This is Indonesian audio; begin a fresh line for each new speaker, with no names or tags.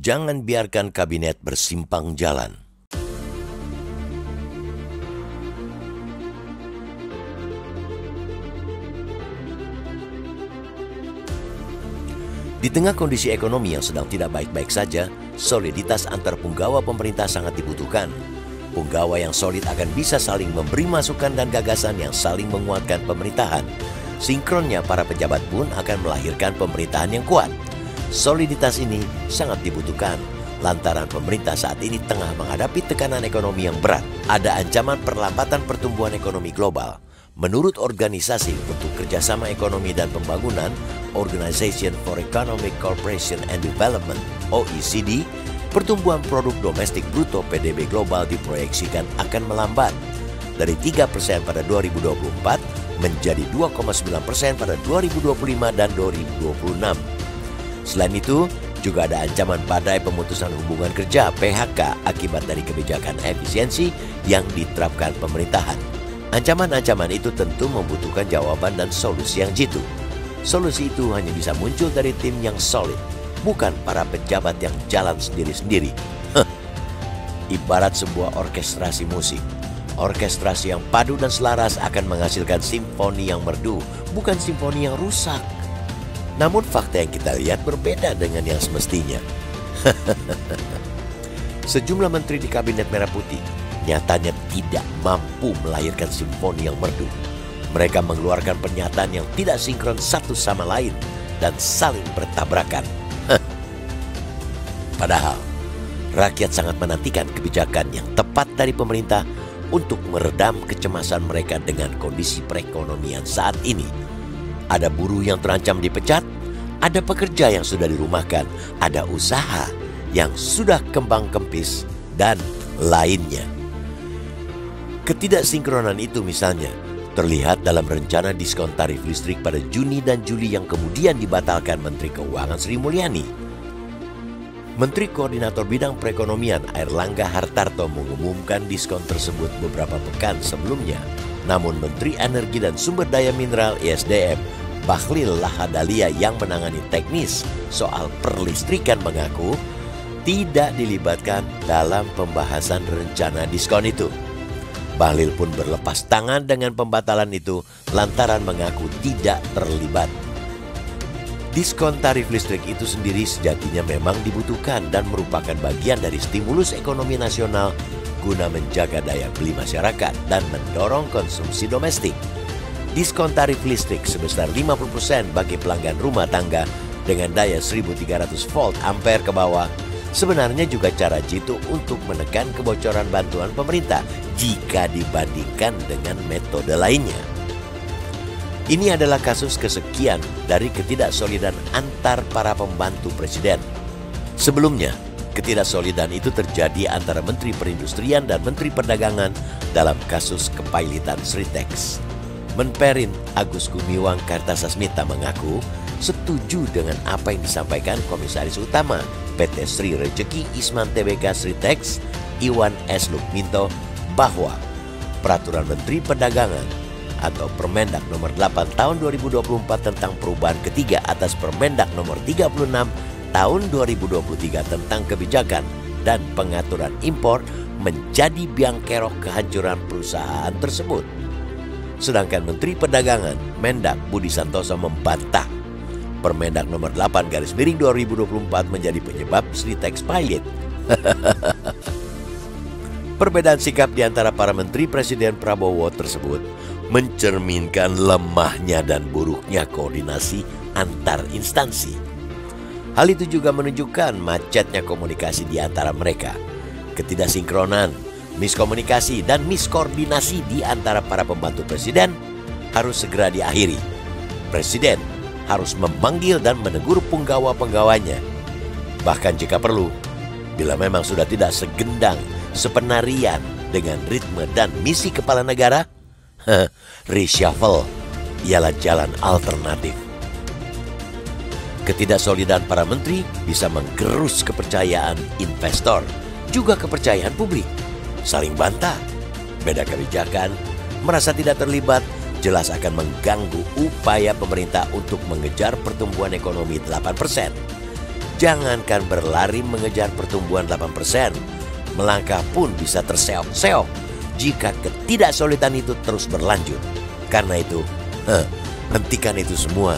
Jangan biarkan kabinet bersimpang jalan. Di tengah kondisi ekonomi yang sedang tidak baik-baik saja, soliditas antar punggawa pemerintah sangat dibutuhkan. Punggawa yang solid akan bisa saling memberi masukan dan gagasan yang saling menguatkan pemerintahan. Sinkronnya para pejabat pun akan melahirkan pemerintahan yang kuat. Soliditas ini sangat dibutuhkan lantaran pemerintah saat ini tengah menghadapi tekanan ekonomi yang berat. Ada ancaman perlambatan pertumbuhan ekonomi global. Menurut Organisasi untuk Kerjasama Ekonomi dan Pembangunan, Organization for Economic Cooperation and Development (OECD), pertumbuhan produk domestik bruto PDB global diproyeksikan akan melambat dari 3% pada 2024 menjadi 2,9% pada 2025 dan 2026. Selain itu, juga ada ancaman badai pemutusan hubungan kerja (PHK) akibat dari kebijakan efisiensi yang diterapkan pemerintahan. Ancaman-ancaman itu tentu membutuhkan jawaban dan solusi yang jitu. Solusi itu hanya bisa muncul dari tim yang solid, bukan para pejabat yang jalan sendiri-sendiri. Ibarat sebuah orkestrasi musik. Orkestrasi yang padu dan selaras akan menghasilkan simfoni yang merdu, bukan simfoni yang rusak. Namun fakta yang kita lihat berbeda dengan yang semestinya. Sejumlah menteri di Kabinet Merah Putih nyatanya tidak mampu melahirkan simfoni yang merdu. Mereka mengeluarkan pernyataan yang tidak sinkron satu sama lain dan saling bertabrakan. Padahal rakyat sangat menantikan kebijakan yang tepat dari pemerintah untuk meredam kecemasan mereka dengan kondisi perekonomian saat ini. Ada buruh yang terancam dipecat, ada pekerja yang sudah dirumahkan, ada usaha yang sudah kembang kempis, dan lainnya. Ketidaksinkronan itu misalnya terlihat dalam rencana diskon tarif listrik pada Juni dan Juli yang kemudian dibatalkan Menteri Keuangan Sri Mulyani. Menteri Koordinator Bidang Perekonomian Airlangga Hartarto mengumumkan diskon tersebut beberapa pekan sebelumnya. Namun Menteri Energi dan Sumber Daya Mineral (ESDM) Bahlil Lahadalia yang menangani teknis soal perlistrikan mengaku tidak dilibatkan dalam pembahasan rencana diskon itu. Bahlil pun berlepas tangan dengan pembatalan itu lantaran mengaku tidak terlibat. Diskon tarif listrik itu sendiri sejatinya memang dibutuhkan dan merupakan bagian dari stimulus ekonomi nasional guna menjaga daya beli masyarakat dan mendorong konsumsi domestik. Diskon tarif listrik sebesar 50% bagi pelanggan rumah tangga dengan daya 1300 volt ampere ke bawah sebenarnya juga cara jitu untuk menekan kebocoran bantuan pemerintah jika dibandingkan dengan metode lainnya. Ini adalah kasus kesekian dari ketidaksolidan antar para pembantu presiden. Sebelumnya, ketidaksolidan itu terjadi antara Menteri Perindustrian dan Menteri Perdagangan dalam kasus kepailitan Sritex. Menperin Agus Gumiwang Kartasasmita mengaku setuju dengan apa yang disampaikan Komisaris Utama PT Sri Rejeki Isman Tbk Sritex, Iwan S. Lukminto, bahwa Peraturan Menteri Perdagangan atau Permendak Nomor 8 Tahun 2024 tentang perubahan ketiga atas Permendak Nomor 36 Tahun 2023 tentang kebijakan dan pengaturan impor menjadi biang kerok kehancuran perusahaan tersebut. Sedangkan Menteri Perdagangan Mendak Budi Santoso membantah Permendak Nomor 8/2024 menjadi penyebab Sritex pilot. Perbedaan sikap di antara para menteri Presiden Prabowo tersebut mencerminkan lemahnya dan buruknya koordinasi antar instansi. Hal itu juga menunjukkan macetnya komunikasi di antara mereka. Ketidaksinkronan, miskomunikasi, dan miskoordinasi di antara para pembantu presiden harus segera diakhiri. Presiden harus memanggil dan menegur punggawa-penggawanya. Bahkan jika perlu, bila memang sudah tidak segendang, sepenarian dengan ritme dan misi kepala negara, reshuffle ialah jalan alternatif. Ketidaksolidan para menteri bisa menggerus kepercayaan investor, juga kepercayaan publik. Saling bantah, beda kebijakan, merasa tidak terlibat, jelas akan mengganggu upaya pemerintah untuk mengejar pertumbuhan ekonomi 8%. Jangankan berlari mengejar pertumbuhan 8%, melangkah pun bisa terseok-seok jika ketidaksolidan itu terus berlanjut. Karena itu, hentikan itu semua.